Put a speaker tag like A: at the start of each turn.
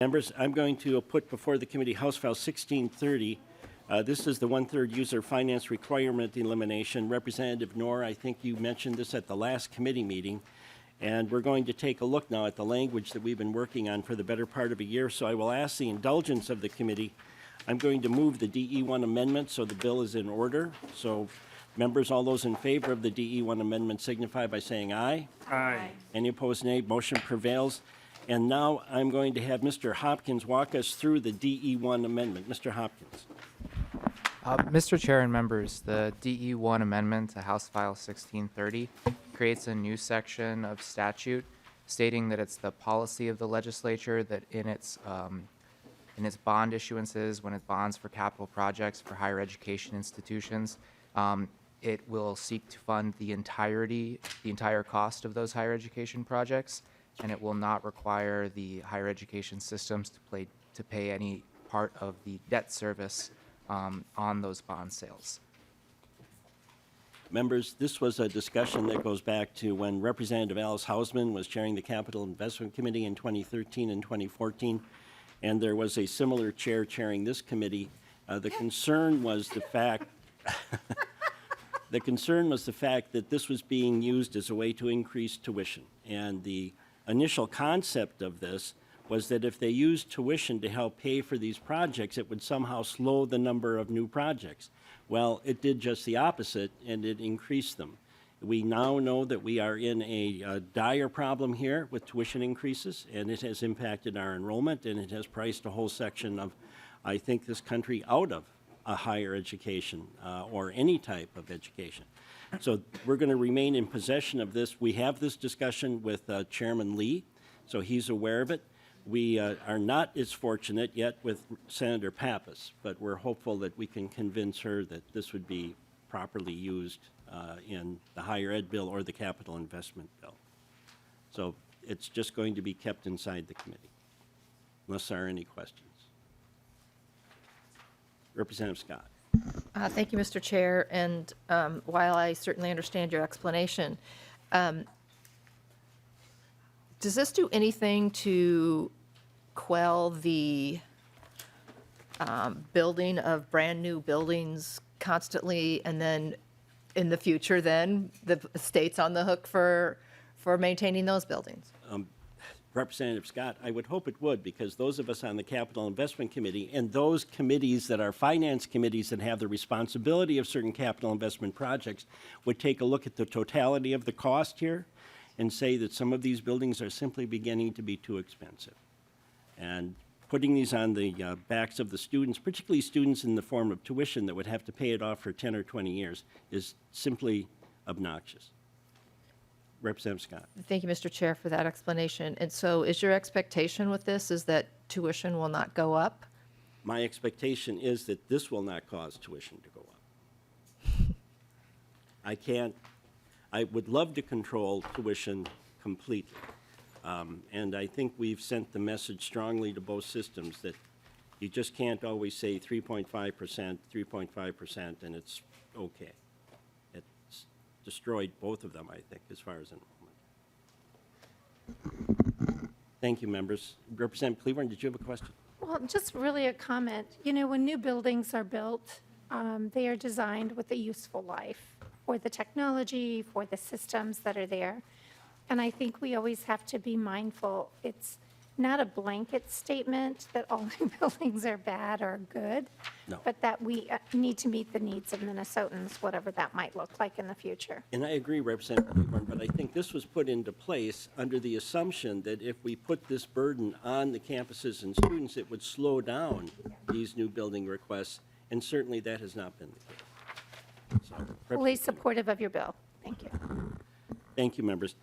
A: Members, I'm going to put before the committee House File 1630. This is the one-third user finance requirement elimination. Representative Knorr, I think you mentioned this at the last committee meeting. And we're going to take a look now at the language that we've been working on for the better part of a year. So I will ask the indulgence of the committee. I'm going to move the DE1 amendment so the bill is in order. So members, all those in favor of the DE1 amendment signify by saying aye.
B: Aye.
A: Any opposed, nay. Motion prevails. And now I'm going to have Mr. Hopkins walk us through the DE1 amendment. Mr. Hopkins.
C: Mr. Chair and members, the DE1 amendment to House File 1630 creates a new section of statute stating that it's the policy of the legislature that in its bond issuances, when it bonds for capital projects for higher education institutions, it will seek to fund the entire cost of those higher education projects, and it will not require the higher education systems to pay any part of the debt service on those bond sales.
A: Members, this was a discussion that goes back to when Representative Alice Hausman was chairing the Capital Investment Committee in 2013 and 2014, and there was a similar chair chairing this committee. The concern was the fact that this was being used as a way to increase tuition, and the initial concept of this was that if they used tuition to help pay for these projects, it would somehow slow the number of new projects. Well, it did just the opposite, and it increased them. We now know that we are in a dire problem here with tuition increases, and it has impacted our enrollment, and it has priced a whole section of, I think, this country out of a higher education or any type of education. So we're going to remain in possession of this. We have this discussion with Chairman Lee, so he's aware of it. We are not as fortunate yet with Senator Pappas, but we're hopeful that we can convince her that this would be properly used in the higher ed bill or the capital investment bill. So it's just going to be kept inside the committee, unless there are any questions. Representative Scott.
D: Thank you, Mr. Chair. And while I certainly understand your explanation, does this do anything to quell the building of brand-new buildings constantly, and then in the future, then the state's on the hook for maintaining those buildings?
A: Representative Scott, I would hope it would, because those of us on the Capital Investment Committee and those committees that are finance committees that have the responsibility of certain capital investment projects would take a look at the totality of the cost here and say that some of these buildings are simply beginning to be too expensive. And putting these on the backs of the students, particularly students in the form of tuition that would have to pay it off for 10 or 20 years, is simply obnoxious. Representative Scott.
D: Thank you, Mr. Chair, for that explanation. And so is your expectation with this is that tuition will not go up?
A: My expectation is that this will not cause tuition to go up. I would love to control tuition completely. And I think we've sent the message strongly to both systems that you just can't always say 3.5%, 3.5%, and it's okay. It's destroyed both of them, I think, as far as enrollment. Thank you, members. Representative Cleburne, did you have a question?
B: Well, just really a comment. You know, when new buildings are built, they are designed with a useful life for the technology, for the systems that are there. And I think we always have to be mindful. It's not a blanket statement that all new buildings are bad or good,
A: No.
B: but that we need to meet the needs of Minnesotans, whatever that might look like in the future.
A: And I agree, Representative Cleburne, but I think this was put into place under the assumption that if we put this burden on the campuses and students, it would slow down these new building requests, and certainly that has not been the case. So,
B: Fully supportive of your bill. Thank you.
A: thank you, members.